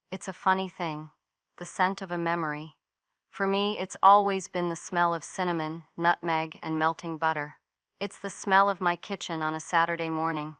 It's a funny thing. The scent of a memory. For me, it's always been the smell of cinnamon, nutmeg, and melting butter. It's the smell of my kitchen on a Saturday morning.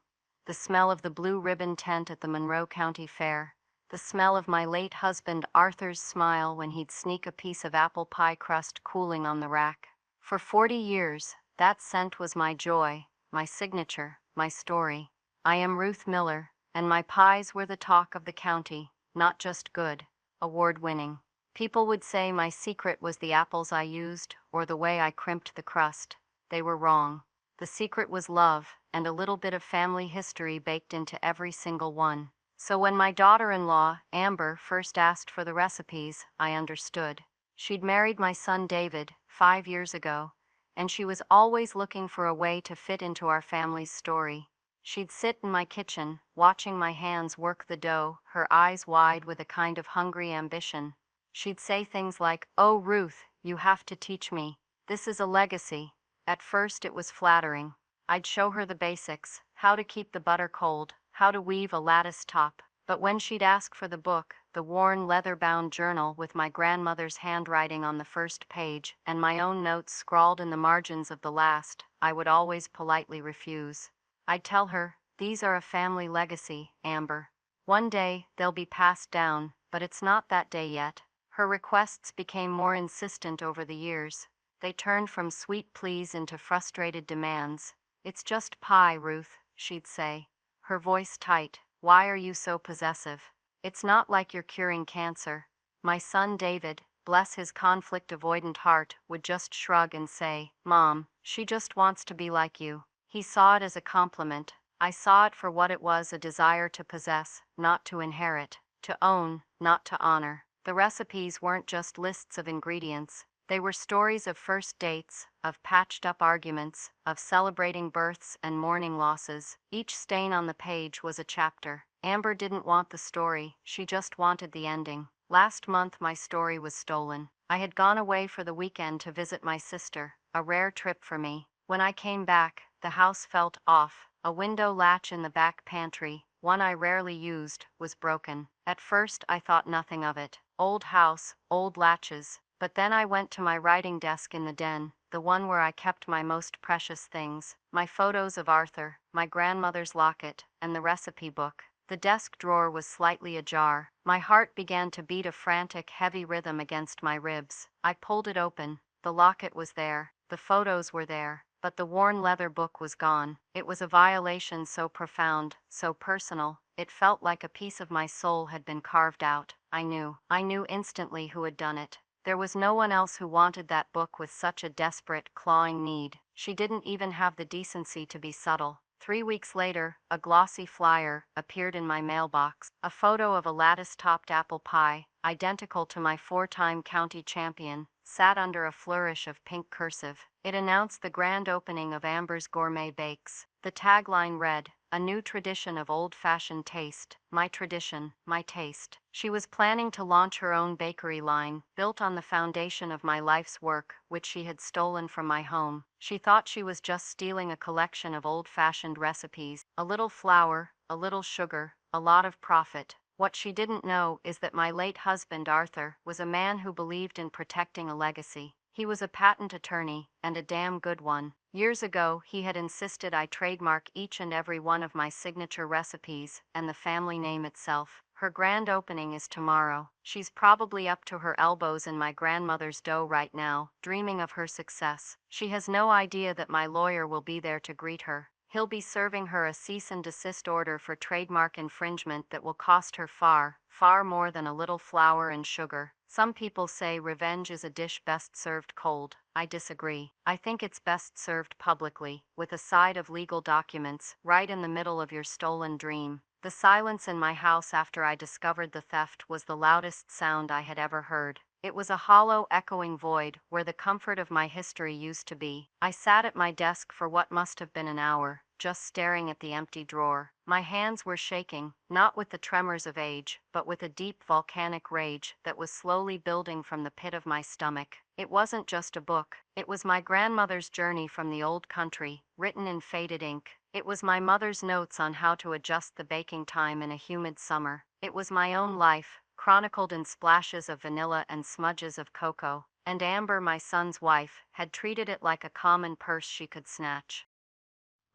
The smell of the blue ribbon tent at the Monroe County Fair. The smell of my late husband Arthur's smile when he'd sneak a piece of apple pie crust cooling on the rack. For 40 years, that scent was my joy, my signature, my story. I am Ruth Miller, and my pies were the talk of the county, not just good, award-winning. People would say my secret was the apples I used or the way I crimped the crust. They were wrong. The secret was love and a little bit of family history baked into every single one. So when my daughter-in-law, Amber, first asked for the recipes, I understood. She'd married my son David 5 years ago, and she was always looking for a way to fit into our family's story. She'd sit in my kitchen, watching my hands work the dough, her eyes wide with a kind of hungry ambition. She'd say things like, "Oh, Ruth, you have to teach me. This is a legacy." At first it was flattering. I'd show her the basics, how to keep the butter cold, how to weave a lattice top. But when she'd ask for the book, the worn leather-bound journal with my grandmother's handwriting on the first page and my own notes scrawled in the margins of the last, I would always politely refuse. I'd tell her, "These are a family legacy, Amber. One day they'll be passed down, but it's not that day yet." Her requests became more insistent over the years. They turned from sweet pleas into frustrated demands. "It's just pie, Ruth," she'd say, her voice tight. "Why are you so possessive? It's not like you're curing cancer." My son David, bless his conflict-avoidant heart, would just shrug and say, "Mom, she just wants to be like you." He saw it as a compliment. I saw it for what it was, a desire to possess, not to inherit, to own, not to honor. The recipes weren't just lists of ingredients. They were stories of first dates, of patched-up arguments, of celebrating births and mourning losses. Each stain on the page was a chapter. Amber didn't want the story, she just wanted the ending. Last month my story was stolen. I had gone away for the weekend to visit my sister, a rare trip for me. When I came back, the house felt off. A window latch in the back pantry, one I rarely used, was broken. At first I thought nothing of it. Old house, old latches. But then I went to my writing desk in the den, the one where I kept my most precious things, my photos of Arthur, my grandmother's locket, and the recipe book. The desk drawer was slightly ajar. My heart began to beat a frantic, heavy rhythm against my ribs. I pulled it open. The locket was there. The photos were there. But the worn leather book was gone. It was a violation so profound, so personal. It felt like a piece of my soul had been carved out. I knew instantly who had done it. There was no one else who wanted that book with such a desperate, clawing need. She didn't even have the decency to be subtle. 3 weeks later, a glossy flyer appeared in my mailbox. A photo of a lattice-topped apple pie, identical to my 4-time county champion, sat under a flourish of pink cursive. It announced the grand opening of Amber's Gourmet Bakes. The tagline read, "A new tradition of old-fashioned taste. My tradition, my taste." She was planning to launch her own bakery line, built on the foundation of my life's work, which she had stolen from my home. She thought she was just stealing a collection of old-fashioned recipes. A little flour, a little sugar, a lot of profit. What she didn't know is that my late husband, Arthur, was a man who believed in protecting a legacy. He was a patent attorney, and a damn good one. Years ago, he had insisted I trademark each and every one of my signature recipes, and the family name itself. Her grand opening is tomorrow. She's probably up to her elbows in my grandmother's dough right now, dreaming of her success. She has no idea that my lawyer will be there to greet her. He'll be serving her a cease and desist order for trademark infringement that will cost her far, far more than a little flour and sugar. Some people say revenge is a dish best served cold. I disagree. I think it's best served publicly, with a side of legal documents, right in the middle of your stolen dream. The silence in my house after I discovered the theft was the loudest sound I had ever heard. It was a hollow, echoing void where the comfort of my history used to be. I sat at my desk for what must have been an hour, just staring at the empty drawer. My hands were shaking, not with the tremors of age, but with a deep volcanic rage that was slowly building from the pit of my stomach. It wasn't just a book. It was my grandmother's journey from the old country, written in faded ink. It was my mother's notes on how to adjust the baking time in a humid summer. It was my own life, chronicled in splashes of vanilla and smudges of cocoa, and Amber, my son's wife, had treated it like a common purse she could snatch.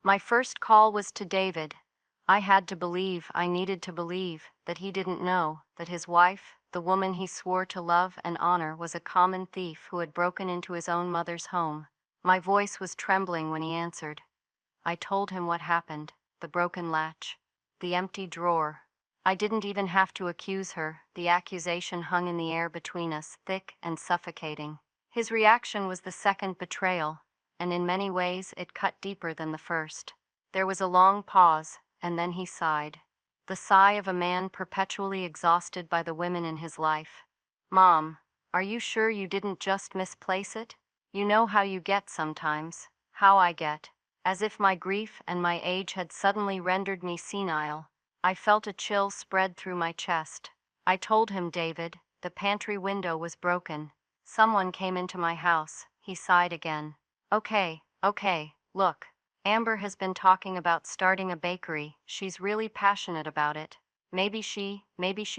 My first call was to David. I had to believe, I needed to believe, that he didn't know, that his wife, the woman he swore to love and honor, was a common thief who had broken into his own mother's home. My voice was trembling when he answered. I told him what happened, the broken latch, the empty drawer. I didn't even have to accuse her. The accusation hung in the air between us, thick and suffocating. His reaction was the second betrayal, and in many ways it cut deeper than the first. There was a long pause, and then he sighed. The sigh of a man perpetually exhausted by the women in his life. Mom, are you sure you didn't just misplace it? You know how you get sometimes, how I get. As if my grief and my age had suddenly rendered me senile. I felt a chill spread through my chest. I told him, David, the pantry window was broken. Someone came into my house. He sighed again. Okay, look. Amber has been talking about starting a bakery. She's really passionate about it. Maybe she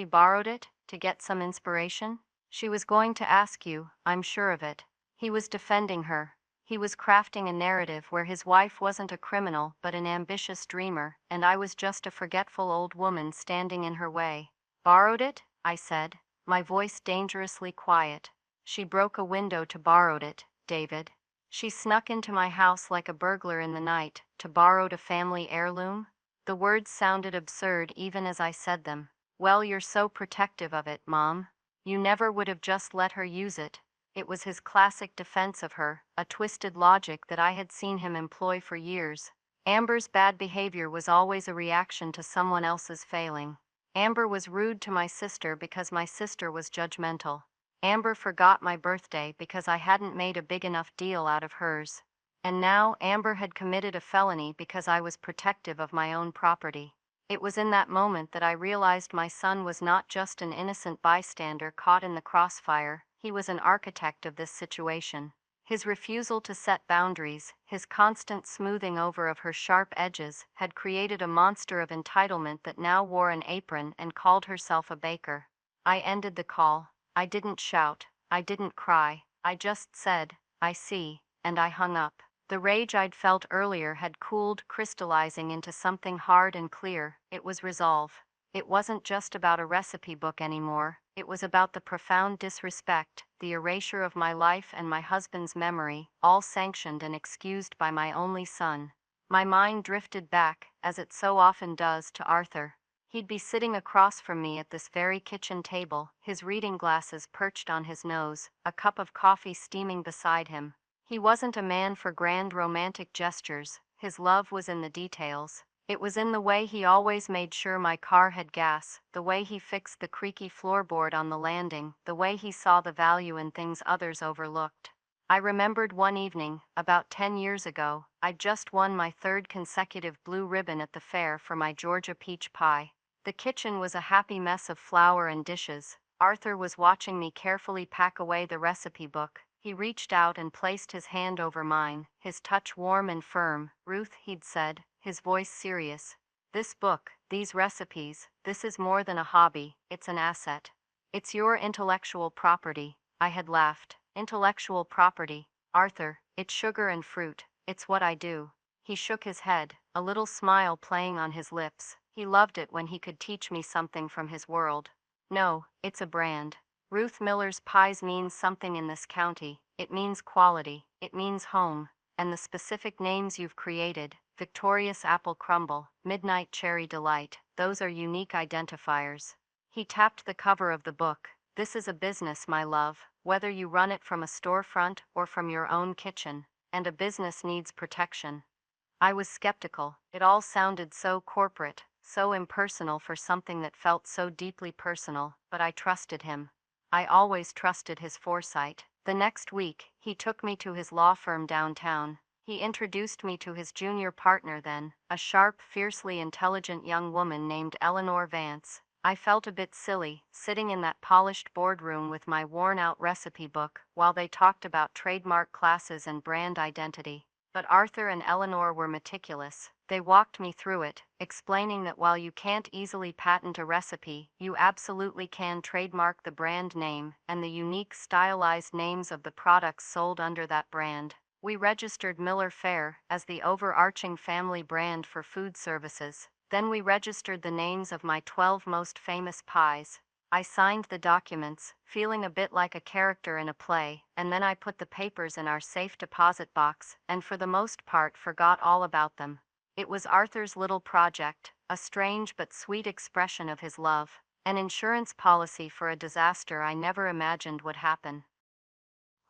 borrowed it to get some inspiration? She was going to ask you, I'm sure of it. He was defending her. He was crafting a narrative where his wife wasn't a criminal but an ambitious dreamer, and I was just a forgetful old woman standing in her way. Borrowed it? I said, my voice dangerously quiet. She broke a window to borrow it, David. She snuck into my house like a burglar in the night to borrow a family heirloom. The words sounded absurd even as I said them. Well, you're so protective of it, Mom. You never would have just let her use it. It was his classic defense of her, a twisted logic that I had seen him employ for years. Amber's bad behavior was always a reaction to someone else's failing. Amber was rude to my sister because my sister was judgmental. Amber forgot my birthday because I hadn't made a big enough deal out of hers. And now Amber had committed a felony because I was protective of my own property. It was in that moment that I realized my son was not just an innocent bystander caught in the crossfire. He was an architect of this situation. His refusal to set boundaries, his constant smoothing over of her sharp edges, had created a monster of entitlement that now wore an apron and called herself a baker. I ended the call. I didn't shout. I didn't cry. I just said, I see, and I hung up. The rage I'd felt earlier had cooled, crystallizing into something hard and clear. It was resolve. It wasn't just about a recipe book anymore. It was about the profound disrespect, the erasure of my life and my husband's memory, all sanctioned and excused by my only son. My mind drifted back, as it so often does, to Arthur. He'd be sitting across from me at this very kitchen table, his reading glasses perched on his nose, a cup of coffee steaming beside him. He wasn't a man for grand romantic gestures. His love was in the details. It was in the way he always made sure my car had gas, the way he fixed the creaky floorboard on the landing, the way he saw the value in things others overlooked. I remembered one evening, about 10 years ago, I'd just won my third consecutive blue ribbon at the fair for my Georgia peach pie. The kitchen was a happy mess of flour and dishes. Arthur was watching me carefully pack away the recipe book. He reached out and placed his hand over mine, his touch warm and firm. Ruth, he'd said, his voice serious. This book, these recipes, this is more than a hobby, it's an asset. It's your intellectual property. I had laughed. Intellectual property. Arthur, it's sugar and fruit. It's what I do. He shook his head, a little smile playing on his lips. He loved it when he could teach me something from his world. No, it's a brand. Ruth Miller's Pies means something in this county. It means quality. It means home. And the specific names you've created, Victorious Apple Crumble, Midnight Cherry Delight, those are unique identifiers. He tapped the cover of the book. This is a business, my love, whether you run it from a storefront or from your own kitchen, and a business needs protection. I was skeptical. It all sounded so corporate, so impersonal for something that felt so deeply personal, but I trusted him. I always trusted his foresight. The next week, he took me to his law firm downtown. He introduced me to his junior partner then, a sharp, fiercely intelligent young woman named Eleanor Vance. I felt a bit silly, sitting in that polished boardroom with my worn-out recipe book, while they talked about trademark classes and brand identity. But Arthur and Eleanor were meticulous. They walked me through it, explaining that while you can't easily patent a recipe, you absolutely can trademark the brand name and the unique stylized names of the products sold under that brand. We registered Miller Fare as the overarching family brand for food services. Then we registered the names of my 12 most famous pies. I signed the documents, feeling a bit like a character in a play, and then I put the papers in our safe deposit box and for the most part forgot all about them. It was Arthur's little project, a strange but sweet expression of his love, an insurance policy for a disaster I never imagined would happen.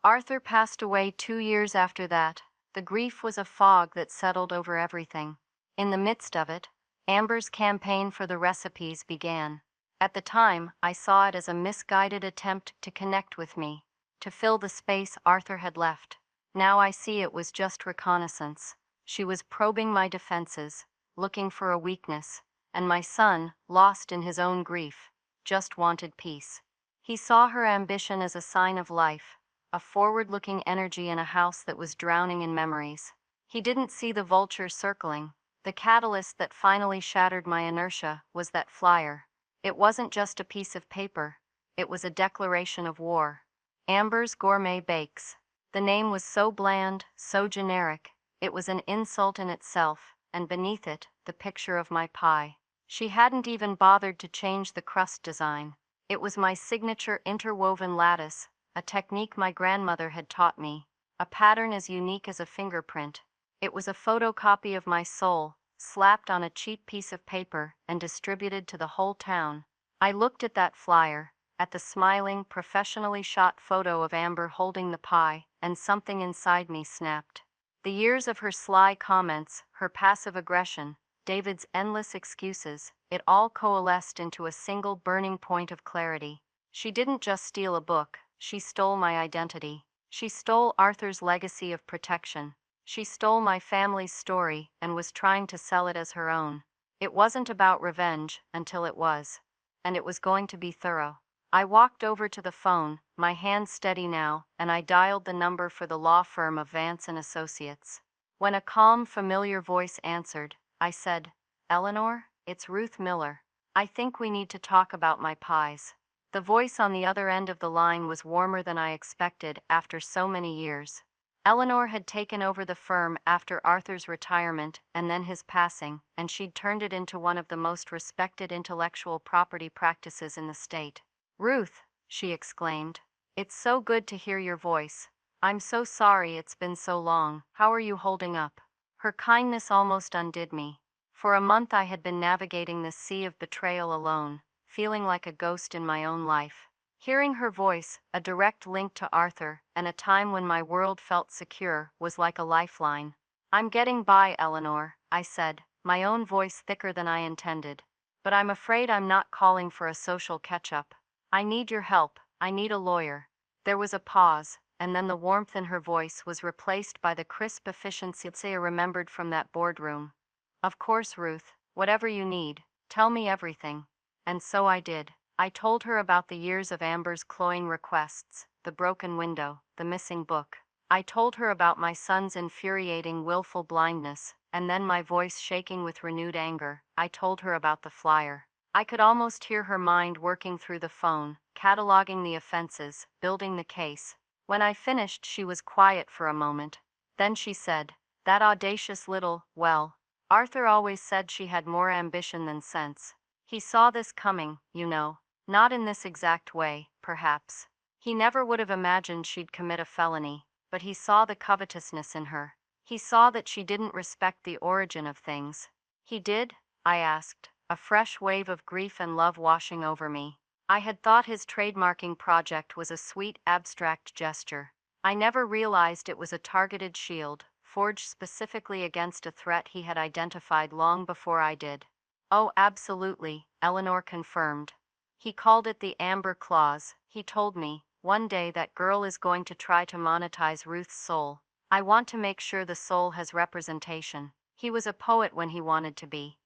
Arthur passed away 2 years after that. The grief was a fog that settled over everything. In the midst of it, Amber's campaign for the recipes began. At the time, I saw it as a misguided attempt to connect with me, to fill the space Arthur had left. Now I see it was just reconnaissance. She was probing my defenses, looking for a weakness, and my son, lost in his own grief, just wanted peace. He saw her ambition as a sign of life, a forward-looking energy in a house that was drowning in memories. He didn't see the vulture circling. The catalyst that finally shattered my inertia was that flyer. It wasn't just a piece of paper. It was a declaration of war. Amber's Gourmet Bakes. The name was so bland, so generic. It was an insult in itself, and beneath it, the picture of my pie. She hadn't even bothered to change the crust design. It was my signature interwoven lattice, a technique my grandmother had taught me, a pattern as unique as a fingerprint. It was a photocopy of my soul, slapped on a cheap piece of paper and distributed to the whole town. I looked at that flyer, at the smiling, professionally shot photo of Amber holding the pie, and something inside me snapped. The years of her sly comments, her passive aggression, David's endless excuses, it all coalesced into a single burning point of clarity. She didn't just steal a book, she stole my identity. She stole Arthur's legacy of protection. She stole my family's story and was trying to sell it as her own. It wasn't about revenge until it was. And it was going to be thorough. I walked over to the phone, my hand steady now, and I dialed the number for the law firm of Vance and Associates. When a calm, familiar voice answered, I said, "Eleanor, it's Ruth Miller. I think we need to talk about my pies." The voice on the other end of the line was warmer than I expected after so many years. Eleanor had taken over the firm after Arthur's retirement and then his passing, and she'd turned it into one of the most respected intellectual property practices in the state. "Ruth," she exclaimed, "it's so good to hear your voice. I'm so sorry it's been so long. How are you holding up?" Her kindness almost undid me. For a month I had been navigating this sea of betrayal alone, feeling like a ghost in my own life. Hearing her voice, a direct link to Arthur, and a time when my world felt secure, was like a lifeline. "I'm getting by, Eleanor," I said, my own voice thicker than I intended. "But I'm afraid I'm not calling for a social catch-up. I need your help. I need a lawyer." There was a pause, and then the warmth in her voice was replaced by the crisp efficiency I remembered from that boardroom. "Of course, Ruth, whatever you need, tell me everything." And so I did. I told her about the years of Amber's cloying requests, the broken window, the missing book. I told her about my son's infuriating willful blindness, and then, my voice shaking with renewed anger, I told her about the flyer. I could almost hear her mind working through the phone, cataloging the offenses, building the case. When I finished, she was quiet for a moment. Then she said, "That audacious little, well, Arthur always said she had more ambition than sense. He saw this coming, you know. Not in this exact way, perhaps. He never would have imagined she'd commit a felony, but he saw the covetousness in her. He saw that she didn't respect the origin of things." "He did?" I asked, a fresh wave of grief and love washing over me. I had thought his trademarking project was a sweet, abstract gesture. I never realized it was a targeted shield, forged specifically against a threat he had identified long before I did. "Oh, absolutely," Eleanor confirmed. "He called it the Amber Clause. He told me, one day that girl is going to try to monetize Ruth's soul. I want to make sure the soul has representation. He was a poet when he wanted to be."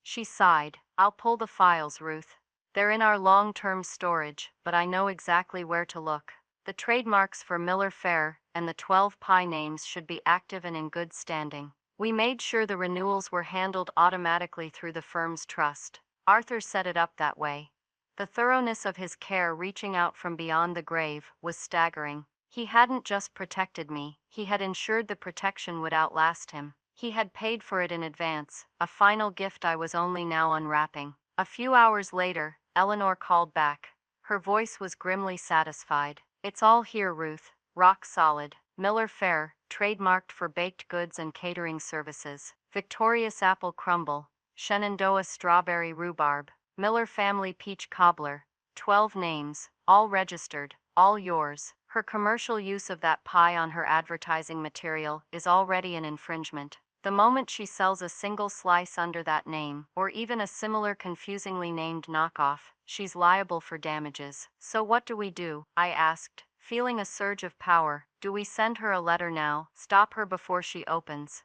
She sighed. "I'll pull the files, Ruth. They're in our long-term storage, but I know exactly where to look. The trademarks for Miller Fare and the 12 pie names should be active and in good standing. We made sure the renewals were handled automatically through the firm's trust. Arthur set it up that way. The thoroughness of his care reaching out from beyond the grave was staggering. He hadn't just protected me, he had ensured the protection would outlast him. He had paid for it in advance, a final gift I was only now unwrapping. A few hours later, Eleanor called back. Her voice was grimly satisfied. "It's all here, Ruth. Rock solid. Miller Fair, trademarked for baked goods and catering services. Victorious apple crumble. Shenandoah strawberry rhubarb. Miller family peach cobbler. 12 names, all registered, all yours." Her commercial use of that pie on her advertising material is already an infringement. The moment she sells a single slice under that name, or even a similar confusingly named knockoff, she's liable for damages. "So what do we do?" I asked, feeling a surge of power. "Do we send her a letter now, stop her before she opens?"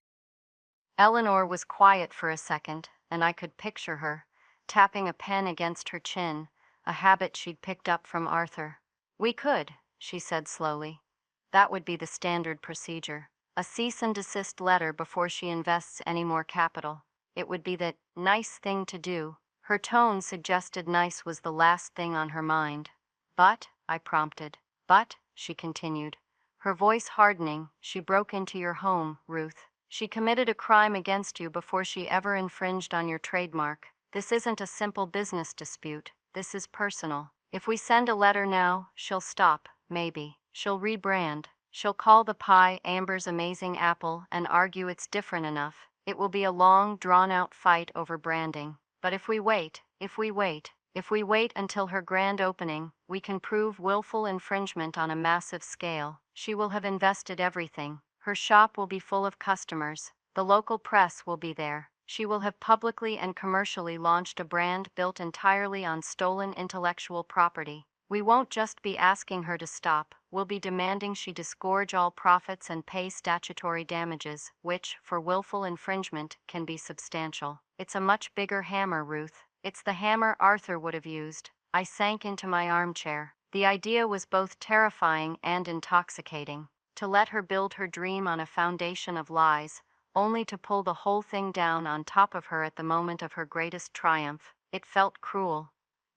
Eleanor was quiet for a second, and I could picture her, tapping a pen against her chin, a habit she'd picked up from Arthur. "We could," she said slowly. "That would be the standard procedure. A cease and desist letter before she invests any more capital. It would be the nice thing to do." Her tone suggested nice was the last thing on her mind. "But," I prompted. "But," she continued, her voice hardening, "she broke into your home, Ruth. She committed a crime against you before she ever infringed on your trademark. This isn't a simple business dispute. This is personal. If we send a letter now, she'll stop, maybe. She'll rebrand. She'll call the pie Amber's Amazing Apple and argue it's different enough. It will be a long, drawn-out fight over branding. But if we wait until her grand opening, we can prove willful infringement on a massive scale. She will have invested everything. Her shop will be full of customers. The local press will be there. She will have publicly and commercially launched a brand built entirely on stolen intellectual property. We won't just be asking her to stop, we'll be demanding she disgorge all profits and pay statutory damages, which, for willful infringement, can be substantial. It's a much bigger hammer, Ruth. It's the hammer Arthur would have used." I sank into my armchair. The idea was both terrifying and intoxicating. To let her build her dream on a foundation of lies, only to pull the whole thing down on top of her at the moment of her greatest triumph. It felt cruel.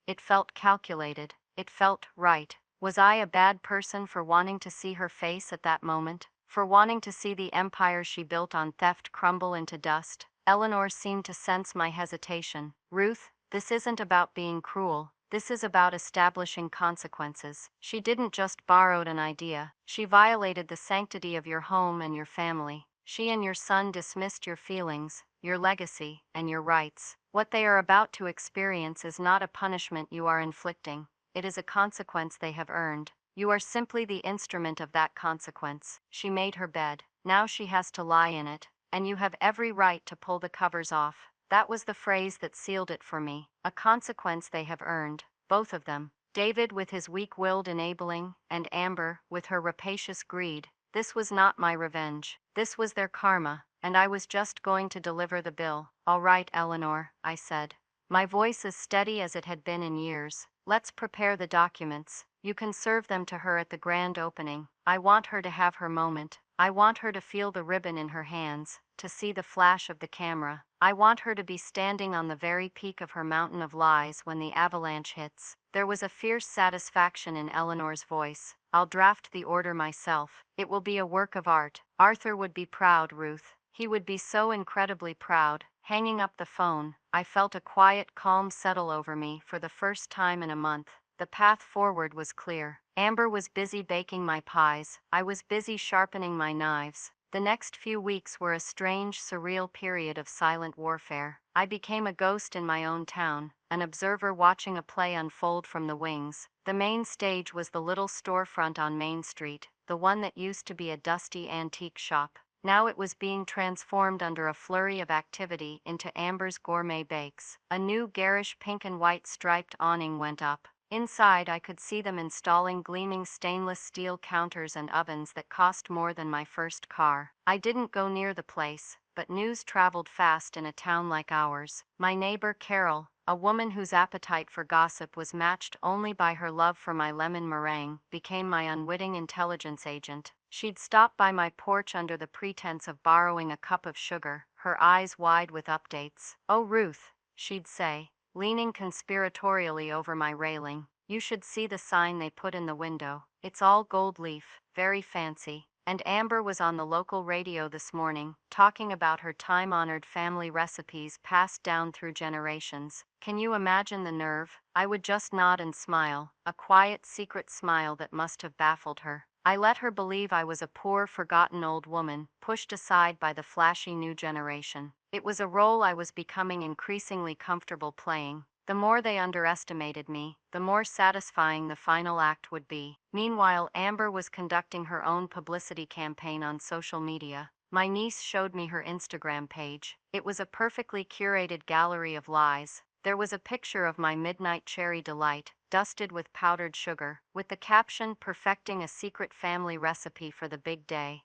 It felt calculated. It felt right. Was I a bad person for wanting to see her face at that moment? For wanting to see the empire she built on theft crumble into dust? Eleanor seemed to sense my hesitation. "Ruth, this isn't about being cruel. This is about establishing consequences. She didn't just borrow an idea. She violated the sanctity of your home and your family. She and your son dismissed your feelings, your legacy, and your rights. What they are about to experience is not a punishment you are inflicting. It is a consequence they have earned. You are simply the instrument of that consequence." She made her bed. "Now she has to lie in it, and you have every right to pull the covers off." That was the phrase that sealed it for me. A consequence they have earned, both of them. David with his weak-willed enabling, and Amber with her rapacious greed. This was not my revenge. This was their karma, and I was just going to deliver the bill. "All right, Eleanor," I said, my voice as steady as it had been in years. "Let's prepare the documents. You can serve them to her at the grand opening. I want her to have her moment. I want her to feel the ribbon in her hands, to see the flash of the camera. I want her to be standing on the very peak of her mountain of lies when the avalanche hits." There was a fierce satisfaction in Eleanor's voice. "I'll draft the order myself. It will be a work of art. Arthur would be proud, Ruth. He would be so incredibly proud." Hanging up the phone, I felt a quiet calm settle over me for the first time in a month. The path forward was clear. Amber was busy baking my pies. I was busy sharpening my knives. The next few weeks were a strange, surreal period of silent warfare. I became a ghost in my own town, an observer watching a play unfold from the wings. The main stage was the little storefront on Main Street, the one that used to be a dusty antique shop. Now it was being transformed under a flurry of activity into Amber's Gourmet Bakes. A new garish pink and white striped awning went up. Inside I could see them installing gleaming stainless steel counters and ovens that cost more than my first car. I didn't go near the place, but news traveled fast in a town like ours. My neighbor Carol, a woman whose appetite for gossip was matched only by her love for my lemon meringue, became my unwitting intelligence agent. She'd stop by my porch under the pretense of borrowing a cup of sugar, her eyes wide with updates. "Oh, Ruth," she'd say, leaning conspiratorially over my railing, "you should see the sign they put in the window. It's all gold leaf, very fancy." And Amber was on the local radio this morning, talking about her time-honored family recipes passed down through generations. Can you imagine the nerve? I would just nod and smile, a quiet, secret smile that must have baffled her. I let her believe I was a poor, forgotten old woman, pushed aside by the flashy new generation. It was a role I was becoming increasingly comfortable playing. The more they underestimated me, the more satisfying the final act would be. Meanwhile, Amber was conducting her own publicity campaign on social media. My niece showed me her Instagram page. It was a perfectly curated gallery of lies. There was a picture of my midnight cherry delight, dusted with powdered sugar, with the caption "Perfecting a secret family recipe for the big day.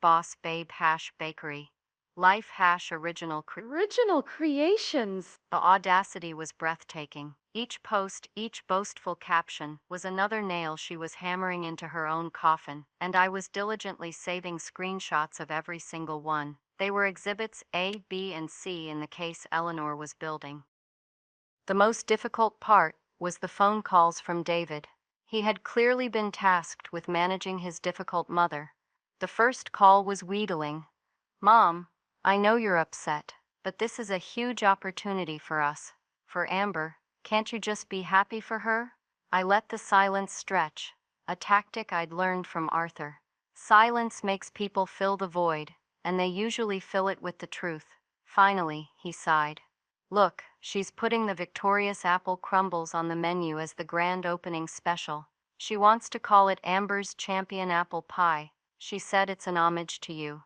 #boss babe #bakery. Life original creations." The audacity was breathtaking. Each post, each boastful caption, was another nail she was hammering into her own coffin, and I was diligently saving screenshots of every single one. They were exhibits A, B, and C in the case Eleanor was building. The most difficult part was the phone calls from David. He had clearly been tasked with managing his difficult mother. The first call was wheedling. "Mom, I know you're upset, but this is a huge opportunity for us. For Amber, can't you just be happy for her?" I let the silence stretch, a tactic I'd learned from Arthur. Silence makes people fill the void, and they usually fill it with the truth. Finally, he sighed. "Look, she's putting the victorious apple crumbles on the menu as the grand opening special. She wants to call it Amber's Champion Apple Pie. She said it's an homage to you."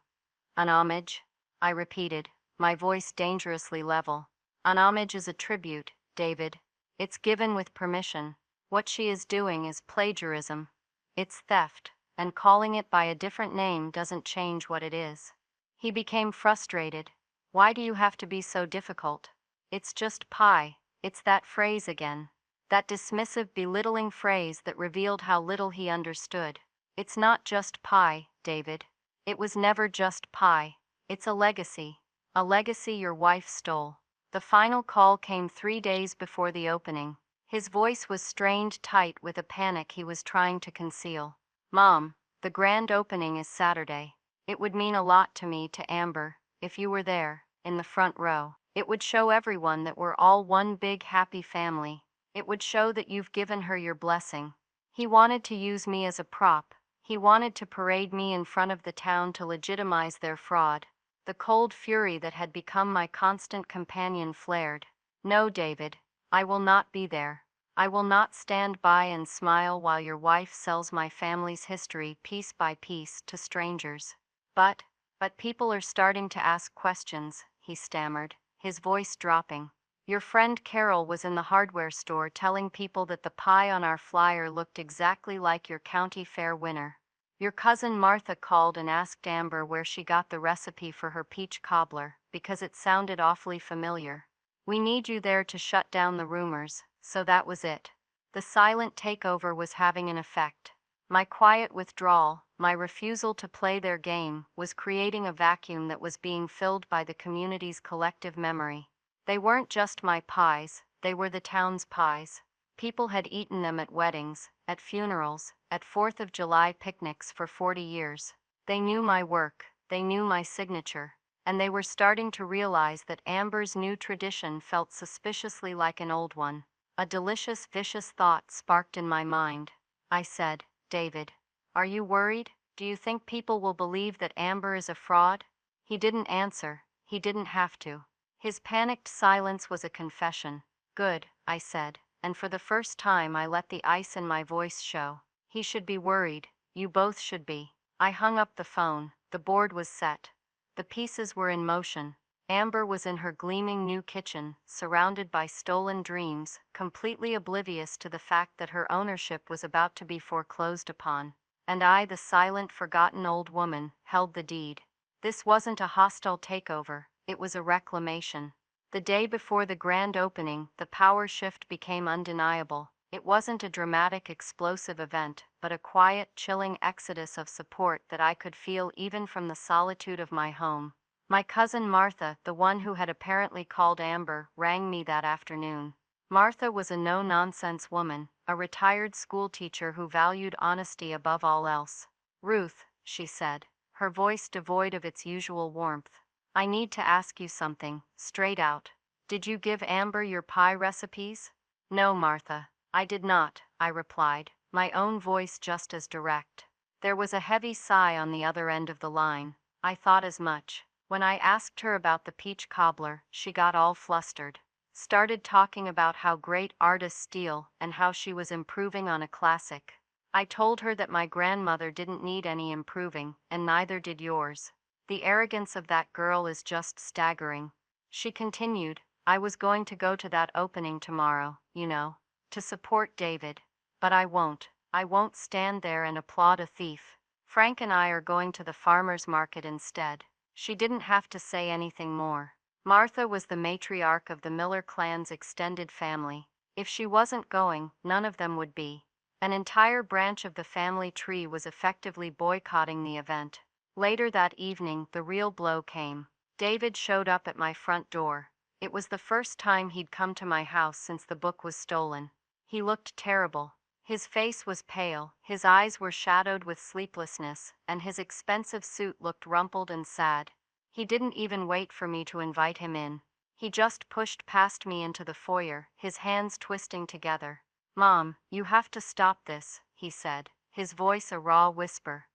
"An homage?" I repeated, my voice dangerously level. "An homage is a tribute, David. It's given with permission. What she is doing is plagiarism. It's theft, and calling it by a different name doesn't change what it is." He became frustrated. "Why do you have to be so difficult? It's just pie." It's that phrase again. That dismissive, belittling phrase that revealed how little he understood. "It's not just pie, David. It was never just pie. It's a legacy. A legacy your wife stole." The final call came 3 days before the opening. His voice was strained tight with a panic he was trying to conceal. "Mom, the grand opening is Saturday. It would mean a lot to me, to Amber, if you were there, in the front row. It would show everyone that we're all one big happy family. It would show that you've given her your blessing." He wanted to use me as a prop. He wanted to parade me in front of the town to legitimize their fraud. The cold fury that had become my constant companion flared. "No, David, I will not be there. I will not stand by and smile while your wife sells my family's history piece by piece to strangers." But people are starting to ask questions," he stammered, his voice dropping. "Your friend Carol was in the hardware store telling people that the pie on our flyer looked exactly like your county fair winner. Your cousin Martha called and asked Amber where she got the recipe for her peach cobbler, because it sounded awfully familiar. We need you there to shut down the rumors." So that was it. The silent takeover was having an effect. My quiet withdrawal, my refusal to play their game, was creating a vacuum that was being filled by the community's collective memory. They weren't just my pies, they were the town's pies. People had eaten them at weddings, at funerals, at 4th of July picnics for 40 years. They knew my work, they knew my signature, and they were starting to realize that Amber's new tradition felt suspiciously like an old one. A delicious, vicious thought sparked in my mind. I said, "David, are you worried? Do you think people will believe that Amber is a fraud?" He didn't answer. He didn't have to. His panicked silence was a confession. "Good," I said, and for the first time I let the ice in my voice show. "He should be worried. You both should be." I hung up the phone. The board was set. The pieces were in motion. Amber was in her gleaming new kitchen, surrounded by stolen dreams, completely oblivious to the fact that her ownership was about to be foreclosed upon. And I, the silent, forgotten old woman, held the deed. This wasn't a hostile takeover, it was a reclamation. The day before the grand opening, the power shift became undeniable. It wasn't a dramatic, explosive event, but a quiet, chilling exodus of support that I could feel even from the solitude of my home. My cousin Martha, the one who had apparently called Amber, rang me that afternoon. Martha was a no-nonsense woman, a retired schoolteacher who valued honesty above all else. "Ruth," she said, her voice devoid of its usual warmth, "I need to ask you something, straight out. Did you give Amber your pie recipes?" "No, Martha, I did not," I replied, my own voice just as direct. There was a heavy sigh on the other end of the line. I thought as much. When I asked her about the peach cobbler, she got all flustered. Started talking about how great artists steal and how she was improving on a classic. I told her that my grandmother didn't need any improving, and neither did yours. The arrogance of that girl is just staggering. She continued, "I was going to go to that opening tomorrow, you know, to support David. But I won't. I won't stand there and applaud a thief. Frank and I are going to the farmer's market instead." She didn't have to say anything more. Martha was the matriarch of the Miller clan's extended family. If she wasn't going, none of them would be. An entire branch of the family tree was effectively boycotting the event. Later that evening, the real blow came. David showed up at my front door. It was the first time he'd come to my house since the book was stolen. He looked terrible. His face was pale, his eyes were shadowed with sleeplessness, and his expensive suit looked rumpled and sad. He didn't even wait for me to invite him in. He just pushed past me into the foyer, his hands twisting together. "Mom, you have to stop this," he said, his voice a raw whisper.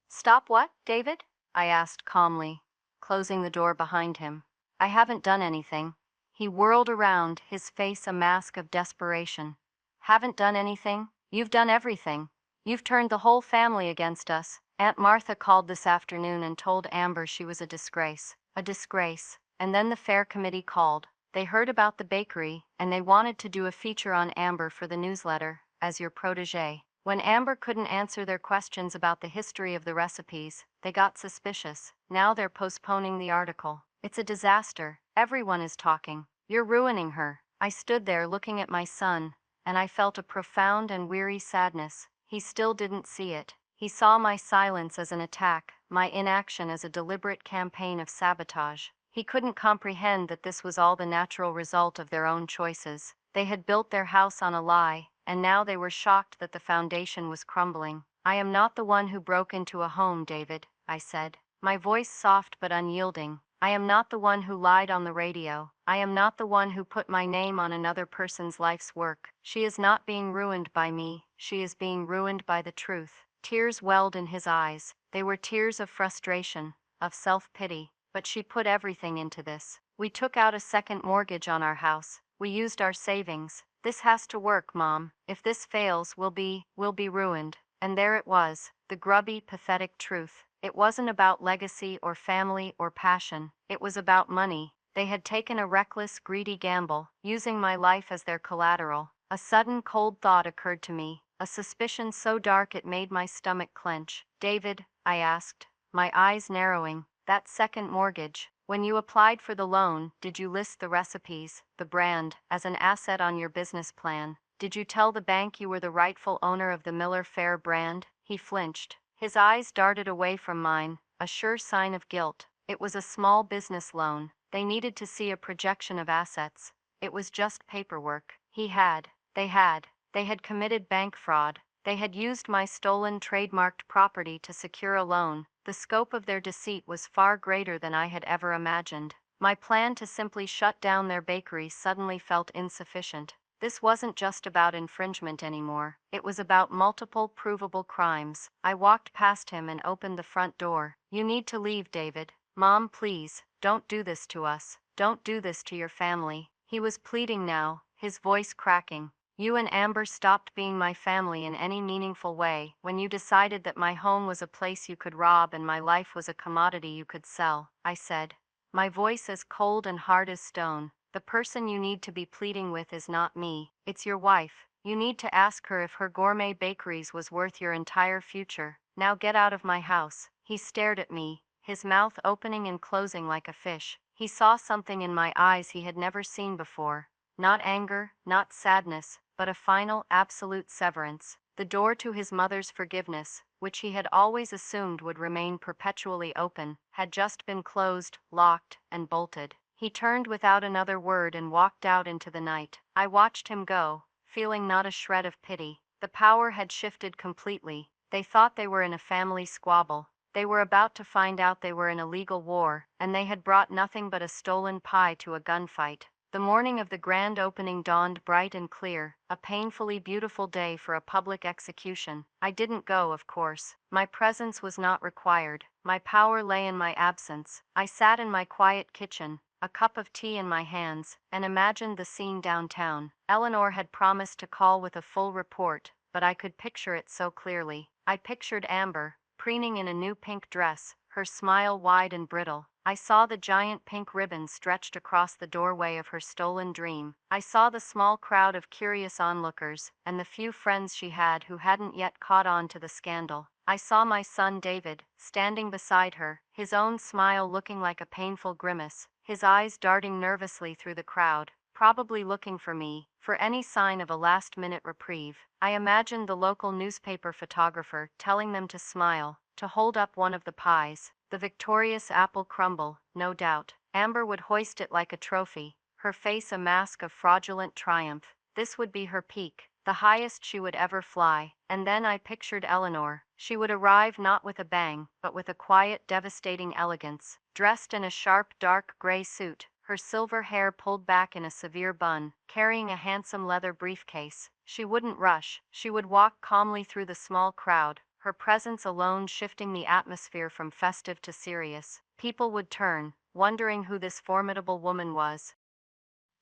"Stop what, David?" I asked calmly, closing the door behind him. "I haven't done anything." He whirled around, his face a mask of desperation. "Haven't done anything? You've done everything. You've turned the whole family against us. Aunt Martha called this afternoon and told Amber she was a disgrace. A disgrace. And then the fair committee called. They heard about the bakery, and they wanted to do a feature on Amber for the newsletter, as your protégé. When Amber couldn't answer their questions about the history of the recipes, they got suspicious. Now they're postponing the article. It's a disaster. Everyone is talking. You're ruining her." I stood there looking at my son, and I felt a profound and weary sadness. He still didn't see it. He saw my silence as an attack, my inaction as a deliberate campaign of sabotage. He couldn't comprehend that this was all the natural result of their own choices. They had built their house on a lie, and now they were shocked that the foundation was crumbling. "I am not the one who broke into a home, David," I said, my voice soft but unyielding. "I am not the one who lied on the radio. I am not the one who put my name on another person's life's work. She is not being ruined by me. She is being ruined by the truth." Tears welled in his eyes. They were tears of frustration, of self-pity. "But she put everything into this. We took out a second mortgage on our house. We used our savings. This has to work, Mom. If this fails, we'll be ruined." And there it was, the grubby, pathetic truth. It wasn't about legacy or family or passion. It was about money. They had taken a reckless, greedy gamble, using my life as their collateral. A sudden cold thought occurred to me, a suspicion so dark it made my stomach clench. "David," I asked, my eyes narrowing, "that second mortgage, when you applied for the loan, did you list the recipes, the brand, as an asset on your business plan? Did you tell the bank you were the rightful owner of the Miller Fair brand?" He flinched. His eyes darted away from mine, a sure sign of guilt. It was a small business loan. They needed to see a projection of assets. It was just paperwork. They had committed bank fraud. They had used my stolen trademarked property to secure a loan. The scope of their deceit was far greater than I had ever imagined. My plan to simply shut down their bakery suddenly felt insufficient. This wasn't just about infringement anymore. It was about multiple provable crimes. I walked past him and opened the front door. "You need to leave, David. Mom, please, don't do this to us. Don't do this to your family." He was pleading now, his voice cracking. "You and Amber stopped being my family in any meaningful way when you decided that my home was a place you could rob and my life was a commodity you could sell," I said, my voice as cold and hard as stone. "The person you need to be pleading with is not me. It's your wife. You need to ask her if her gourmet bakeries was worth your entire future. Now get out of my house." He stared at me, his mouth opening and closing like a fish. He saw something in my eyes he had never seen before. Not anger, not sadness, but a final, absolute severance. The door to his mother's forgiveness, which he had always assumed would remain perpetually open, had just been closed, locked, and bolted. He turned without another word and walked out into the night. I watched him go, feeling not a shred of pity. The power had shifted completely. They thought they were in a family squabble. They were about to find out they were in a legal war, and they had brought nothing but a stolen pie to a gunfight. The morning of the grand opening dawned bright and clear, a painfully beautiful day for a public execution. I didn't go, of course. My presence was not required. My power lay in my absence. I sat in my quiet kitchen, a cup of tea in my hands, and imagined the scene downtown. Eleanor had promised to call with a full report, but I could picture it so clearly. I pictured Amber, preening in a new pink dress, her smile wide and brittle. I saw the giant pink ribbon stretched across the doorway of her stolen dream. I saw the small crowd of curious onlookers, and the few friends she had who hadn't yet caught on to the scandal. I saw my son David, standing beside her, his own smile looking like a painful grimace, his eyes darting nervously through the crowd, probably looking for me, for any sign of a last-minute reprieve. I imagined the local newspaper photographer telling them to smile, to hold up one of the pies, the victorious apple crumble, no doubt. Amber would hoist it like a trophy, her face a mask of fraudulent triumph. This would be her peak, the highest she would ever fly. And then I pictured Eleanor. She would arrive not with a bang, but with a quiet, devastating elegance, dressed in a sharp, dark gray suit, her silver hair pulled back in a severe bun, carrying a handsome leather briefcase. She wouldn't rush. She would walk calmly through the small crowd, her presence alone shifting the atmosphere from festive to serious. People would turn, wondering who this formidable woman was.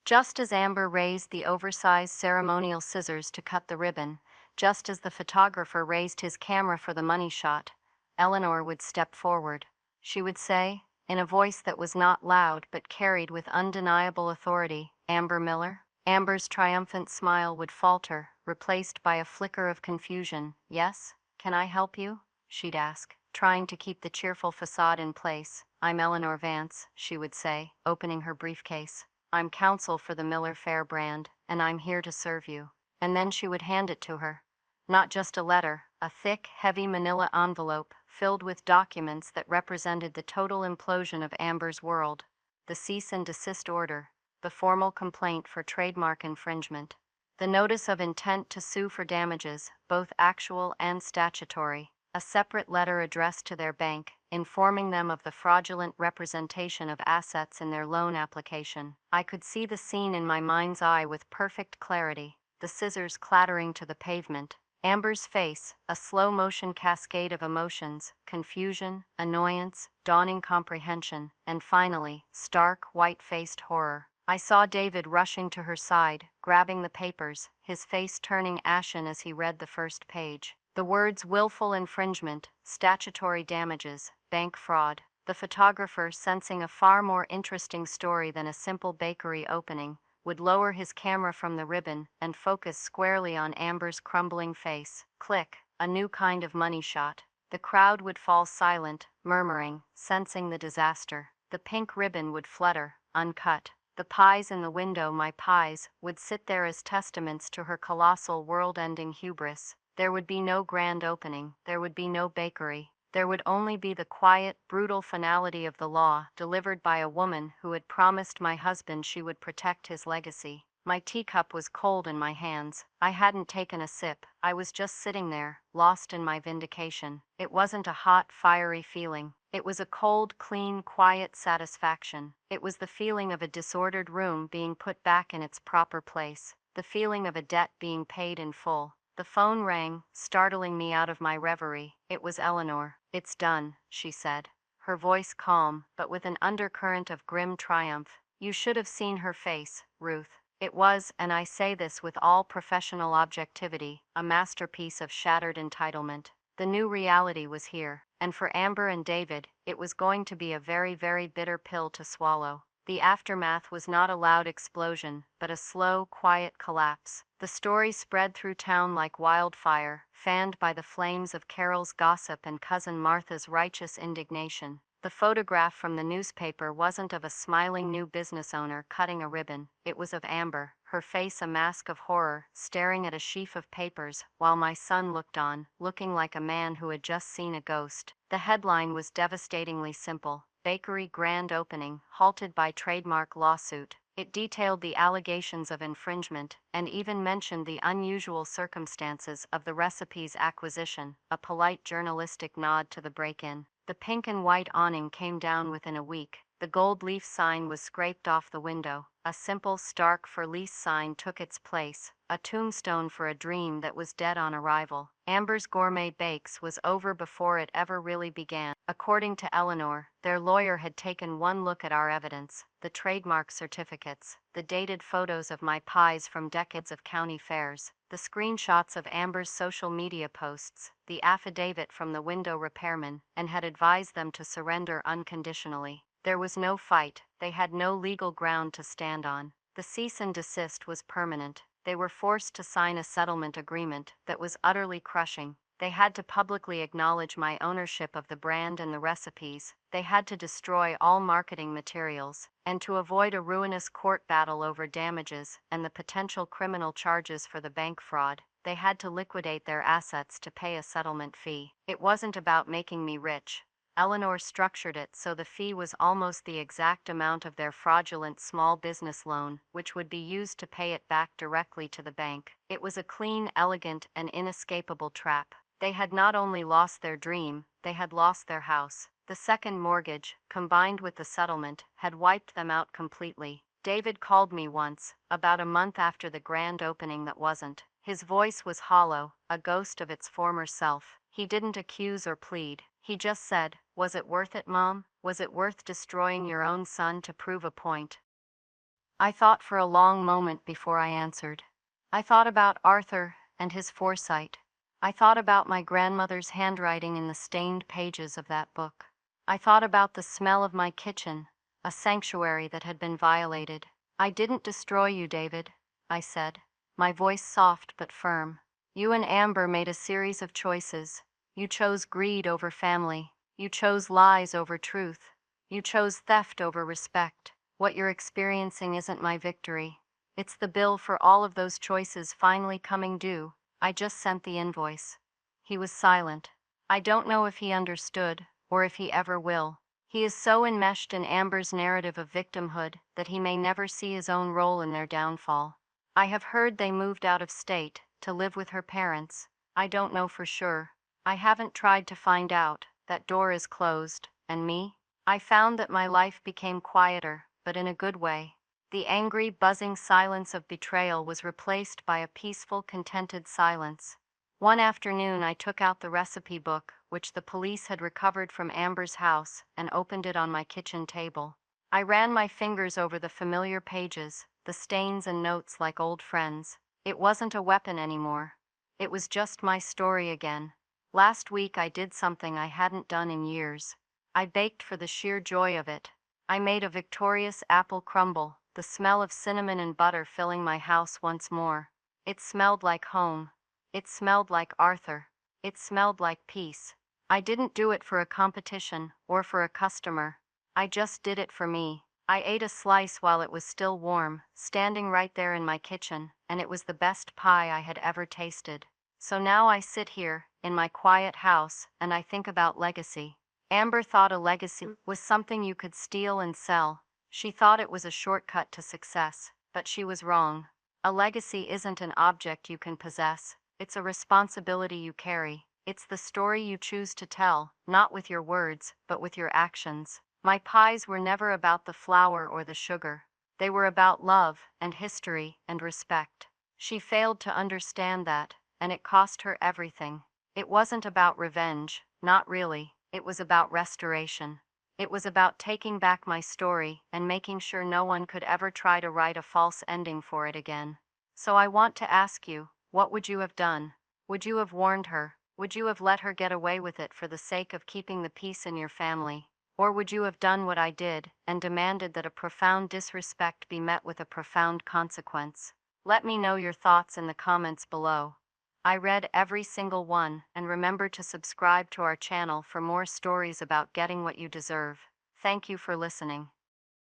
Just as Amber raised the oversized ceremonial scissors to cut the ribbon, just as the photographer raised his camera for the money shot, Eleanor would step forward. She would say, in a voice that was not loud but carried with undeniable authority, "Amber Miller?" Amber's triumphant smile would falter, replaced by a flicker of confusion. "Yes? Can I help you?" she'd ask, trying to keep the cheerful facade in place. "I'm Eleanor Vance," she would say, opening her briefcase. "I'm counsel for the Miller Fair brand, and I'm here to serve you." And then she would hand it to her. Not just a letter, a thick, heavy manila envelope filled with documents that represented the total implosion of Amber's world. The cease and desist order, the formal complaint for trademark infringement, the notice of intent to sue for damages, both actual and statutory, a separate letter addressed to their bank, informing them of the fraudulent representation of assets in their loan application. I could see the scene in my mind's eye with perfect clarity, the scissors clattering to the pavement, Amber's face, a slow-motion cascade of emotions, confusion, annoyance, dawning comprehension, and finally, stark, white-faced horror. I saw David rushing to her side, grabbing the papers, his face turning ashen as he read the first page. The words willful infringement, statutory damages, bank fraud. The photographer, sensing a far more interesting story than a simple bakery opening, would lower his camera from the ribbon and focus squarely on Amber's crumbling face. Click, a new kind of money shot. The crowd would fall silent, murmuring, sensing the disaster. The pink ribbon would flutter, uncut. The pies in the window, my pies, would sit there as testaments to her colossal world-ending hubris. There would be no grand opening. There would be no bakery. There would only be the quiet, brutal finality of the law, delivered by a woman who had promised my husband she would protect his legacy. My teacup was cold in my hands. I hadn't taken a sip. I was just sitting there, lost in my vindication. It wasn't a hot, fiery feeling. It was a cold, clean, quiet satisfaction. It was the feeling of a disordered room being put back in its proper place, the feeling of a debt being paid in full. The phone rang, startling me out of my reverie. It was Eleanor. "It's done," she said, her voice calm, but with an undercurrent of grim triumph. You should have seen her face, Ruth. It was, and I say this with all professional objectivity, a masterpiece of shattered entitlement. The new reality was here, and for Amber and David, it was going to be a very, very bitter pill to swallow. The aftermath was not a loud explosion, but a slow, quiet collapse. The story spread through town like wildfire, fanned by the flames of Carol's gossip and Cousin Martha's righteous indignation. The photograph from the newspaper wasn't of a smiling new business owner cutting a ribbon. It was of Amber, her her face a mask of horror, staring at a sheaf of papers, while my son looked on, looking like a man who had just seen a ghost. The headline was devastatingly simple: Bakery Grand Opening, Halted by Trademark Lawsuit. It detailed the allegations of infringement, and even mentioned the unusual circumstances of the recipe's acquisition, a polite journalistic nod to the break-in. The pink and white awning came down within a week. The gold leaf sign was scraped off the window. A simple Stark for lease sign took its place, a tombstone for a dream that was dead on arrival. Amber's Gourmet Bakes was over before it ever really began. According to Eleanor, their lawyer had taken one look at our evidence: the trademark certificates, the dated photos of my pies from decades of county fairs, the screenshots of Amber's social media posts, the affidavit from the window repairman, and had advised them to surrender unconditionally. There was no fight. They had no legal ground to stand on. The cease and desist was permanent. They were forced to sign a settlement agreement that was utterly crushing. They had to publicly acknowledge my ownership of the brand and the recipes. They had to destroy all marketing materials. And to avoid a ruinous court battle over damages and the potential criminal charges for the bank fraud, they had to liquidate their assets to pay a settlement fee. It wasn't about making me rich. Eleanor structured it so the fee was almost the exact amount of their fraudulent small business loan, which would be used to pay it back directly to the bank. It was a clean, elegant, and inescapable trap. They had not only lost their dream, they had lost their house. The second mortgage, combined with the settlement, had wiped them out completely. David called me once, about a month after the grand opening that wasn't. His voice was hollow, a ghost of its former self. He didn't accuse or plead. He just said, "Was it worth it, Mom? Was it worth destroying your own son to prove a point?" I thought for a long moment before I answered. I thought about Arthur and his foresight. I thought about my grandmother's handwriting in the stained pages of that book. I thought about the smell of my kitchen, a sanctuary that had been violated. "I didn't destroy you, David," I said, my voice soft but firm. "You and Amber made a series of choices. You chose greed over family. You chose lies over truth. You chose theft over respect. What you're experiencing isn't my victory. It's the bill for all of those choices finally coming due. I just sent the invoice." He was silent. I don't know if he understood, or if he ever will. He is so enmeshed in Amber's narrative of victimhood that he may never see his own role in their downfall. I have heard they moved out of state to live with her parents. I don't know for sure. I haven't tried to find out. That door is closed. And me? I found that my life became quieter, but in a good way. The angry, buzzing silence of betrayal was replaced by a peaceful, contented silence. One afternoon I took out the recipe book, which the police had recovered from Amber's house, and opened it on my kitchen table. I ran my fingers over the familiar pages, the stains and notes like old friends. It wasn't a weapon anymore. It was just my story again. Last week I did something I hadn't done in years. I baked for the sheer joy of it. I made a victorious apple crumble, the smell of cinnamon and butter filling my house once more. It smelled like home. It smelled like Arthur. It smelled like peace. I didn't do it for a competition or for a customer. I just did it for me. I ate a slice while it was still warm, standing right there in my kitchen, and it was the best pie I had ever tasted. So now I sit here, in my quiet house, and I think about legacy. Amber thought a legacy was something you could steal and sell. She thought it was a shortcut to success, but she was wrong. A legacy isn't an object you can possess. It's a responsibility you carry. It's the story you choose to tell, not with your words, but with your actions. My pies were never about the flour or the sugar. They were about love and history and respect. She failed to understand that, and it cost her everything. It wasn't about revenge, not really. It was about restoration. It was about taking back my story and making sure no one could ever try to write a false ending for it again. So I want to ask you, what would you have done? Would you have warned her? Would you have let her get away with it for the sake of keeping the peace in your family? Or would you have done what I did and demanded that a profound disrespect be met with a profound consequence? Let me know your thoughts in the comments below. I read every single one, and remember to subscribe to our channel for more stories about getting what you deserve. Thank you for listening.